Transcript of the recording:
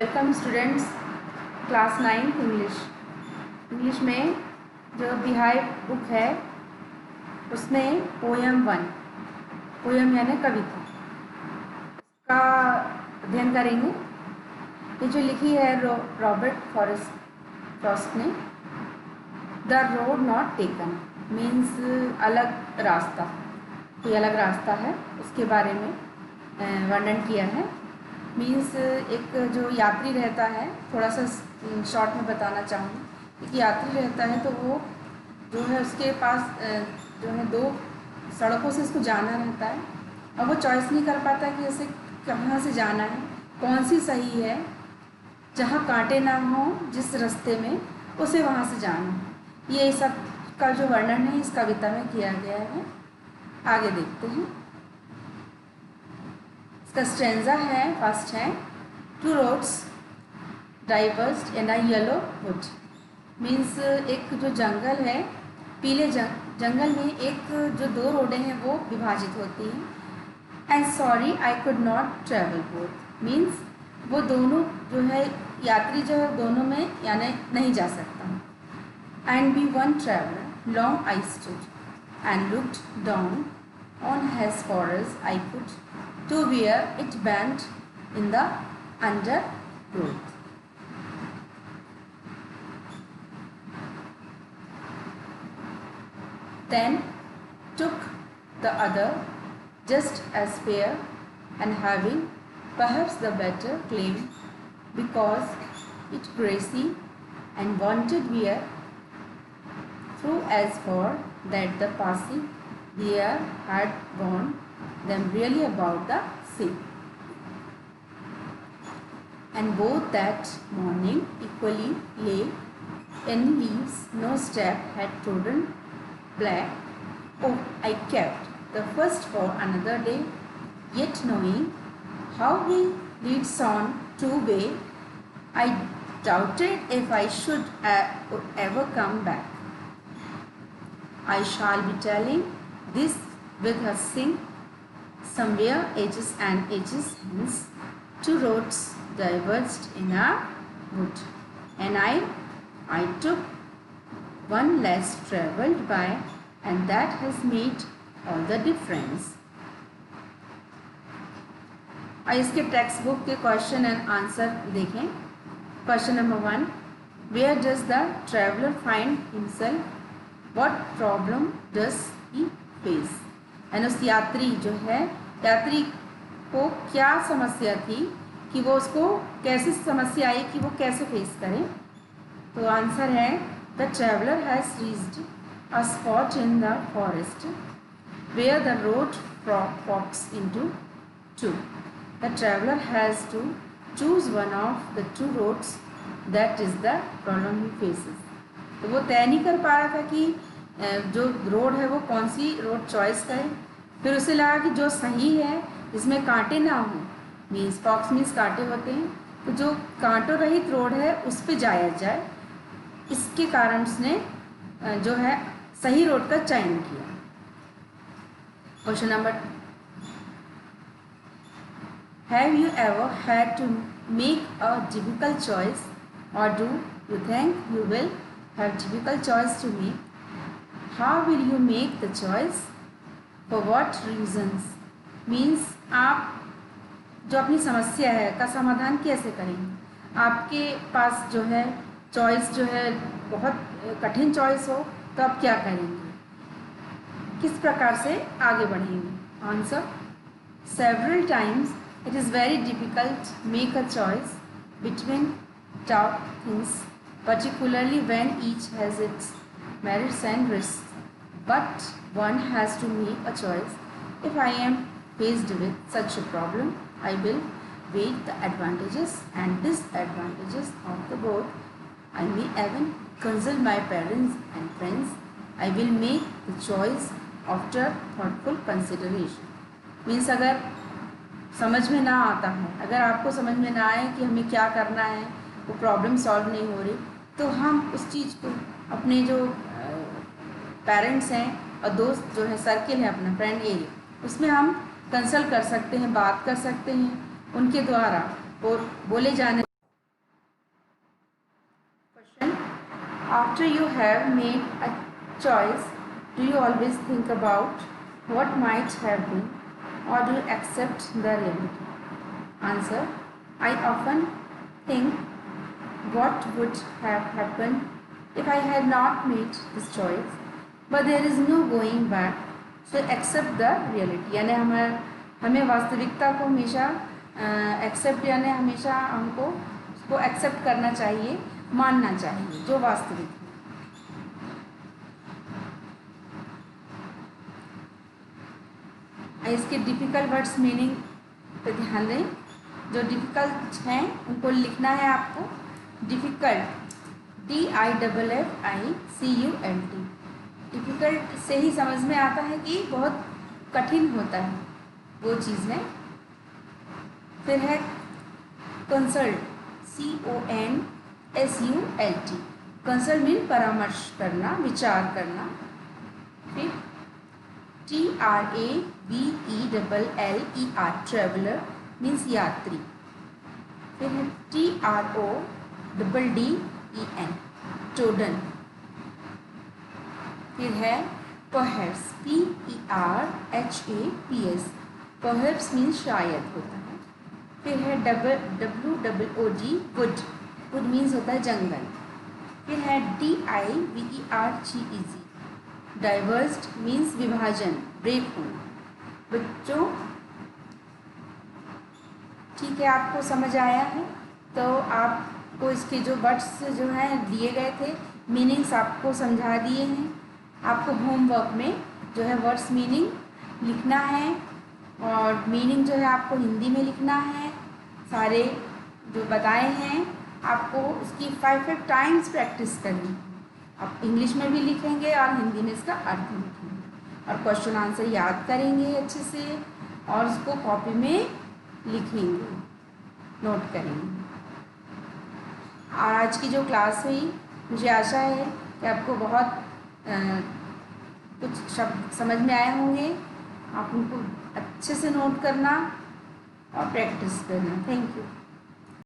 Welcome students, class 9 English में जो बिहाई book है उसमें पोयम 1 पोयम यानी कविता का अध्ययन करेंगे। ये जो लिखी है रॉबर्ट फ्रॉस्ट ने। The road not taken means अलग रास्ता, कोई अलग रास्ता है उसके बारे में वर्णन किया है। मीन्स एक जो यात्री रहता है, थोड़ा सा शॉर्ट में बताना चाहूँगी। एक यात्री रहता है तो वो जो है उसके पास जो है दो सड़कों से उसको जाना रहता है और वो चॉइस नहीं कर पाता कि उसे कहाँ से जाना है, कौन सी सही है, जहाँ कांटे ना हो जिस रास्ते में उसे वहाँ से जाना है। ये सब का जो वर्णन है इस कविता में किया गया है। आगे देखते हैं। इसका स्ट्रेंजा है, फर्स्ट है, two roads divorced in a yellow would. Means एक जो जंगल है, पीले जंगल में एक जो दो रोडें हैं वो विभाजित होती हैं। And sorry I could not travel both, means वो दोनों जो है यात्री जो है दोनों में यानी नहीं जा सकता। And be one traveller long I stood and looked down on as far as I could to where it bent in the undergrowth. Then took the other just as fair and having perhaps the better claim because it gracy and wanted where through as far that the passing there had gone them really about the sea. And both that morning equally lay in leaves, no step had trodden black. Oh, I kept the first for another day, yet knowing how he leads on two-way, I doubted if I should ever come back. I shall be telling this with her sing somewhere ages and ages hence, two roads diverged in a wood, and I took one less travelled by, and that has made all the difference. आइए इसके text book के question and answer देखें। Question number 1, where does the traveller find himself, what problem does he face. यानी उस यात्री जो है, यात्री को क्या समस्या थी कि वो उसको कैसी समस्या आई कि वो कैसे फेस करे। तो आंसर है, the traveller has reached a spot in the forest where the road forks into two. The traveler has to choose one of the two roads, that is the problem he faces. तो वो तय नहीं कर पा रहा था कि जो रोड है वो कौन सी रोड चॉइस करें। फिर उसे लगा कि जो सही है जिसमें कांटे ना हो, मीन्स फॉक्स मीन्स कांटे होते हैं, तो जो कांटों रहित रोड है उस पर जाया जाए। इसके कारण उसने जो है सही रोड का चयन किया। Question number, have you ever had to make a difficult choice और do you think you will have difficult choice to make? How will you make the choice, for what reasons. Means आप जो अपनी समस्या है का समाधान कैसे करेंगे। आपके पास जो है चॉइस जो है बहुत कठिन चॉइस हो तो आप क्या करेंगे, किस प्रकार से आगे बढ़ेंगे। Answer, several times it is very difficult make a choice between tough things, particularly when each has its merits and risks. But one has to make a choice. If I am faced with such a problem, I will weigh the advantages and disadvantages of the both. I may even consult my parents and friends. I will make the choice after thoughtful consideration. Means अगर समझ में ना आता है, अगर आपको समझ में ना आए कि हमें क्या करना है, वो प्रॉब्लम सॉल्व नहीं हो रही, तो हम उस चीज़ को अपने जो पेरेंट्स हैं और दोस्त जो है सर्किल है अपना फ्रेंड एरिया, उसमें हम कंसल्ट कर सकते हैं, बात कर सकते हैं। उनके द्वारा और बोले जाने After you have made a choice, do you always think about what might have been, or do you accept the reality? Answer: I often think what would have happened if I had not made this choice, but there is no going back, so accept the reality. यानी हमें वास्तविकता को हमेशा accept यानी हमेशा हमको उसको accept करना चाहिए, मानना चाहिए जो वास्तविक है। इसके डिफ़िकल्ट वर्ड्स मीनिंग पे ध्यान दें। जो डिफ़िकल्ट हैं उनको लिखना है आपको। Difficult DIFFICULT। डिफ़िकल्ट से ही समझ में आता है कि बहुत कठिन होता है वो चीज़ है। फिर है कंसल्ट CONSULT। कंसल्ट मीन परामर्श करना, विचार करना। फिर TRAVELLER ट्रेवलर मीन्स यात्री। फिर है TRODDEN टोडन। फिर है परहैप्स PERHAPS। परहैप्स मीन्स शायद होता है। फिर है WOOD वुड। वुड मीन्स होता है जंगल। फिर है DIVERGES डाइवर्स्ड मीन्स विभाजन, ब्रेक होना। बच्चों ठीक है, आपको समझ आया है तो आपको इसके जो वर्ड्स जो हैं दिए गए थे, मीनिंग्स आपको समझा दिए हैं। आपको होमवर्क में जो है वर्ड्स मीनिंग लिखना है और मीनिंग जो है आपको हिंदी में लिखना है। सारे जो बताए हैं आपको उसकी 5 टाइम्स प्रैक्टिस करनी है। आप इंग्लिश में भी लिखेंगे और हिंदी में इसका अर्थ लिखेंगे और क्वेश्चन आंसर याद करेंगे अच्छे से और उसको कॉपी में लिखेंगे, नोट करेंगे। आज की जो क्लास हुई मुझे आशा है कि आपको बहुत कुछ शब्द समझ में आए होंगे। आप उनको अच्छे से नोट करना और प्रैक्टिस करना। Thank you.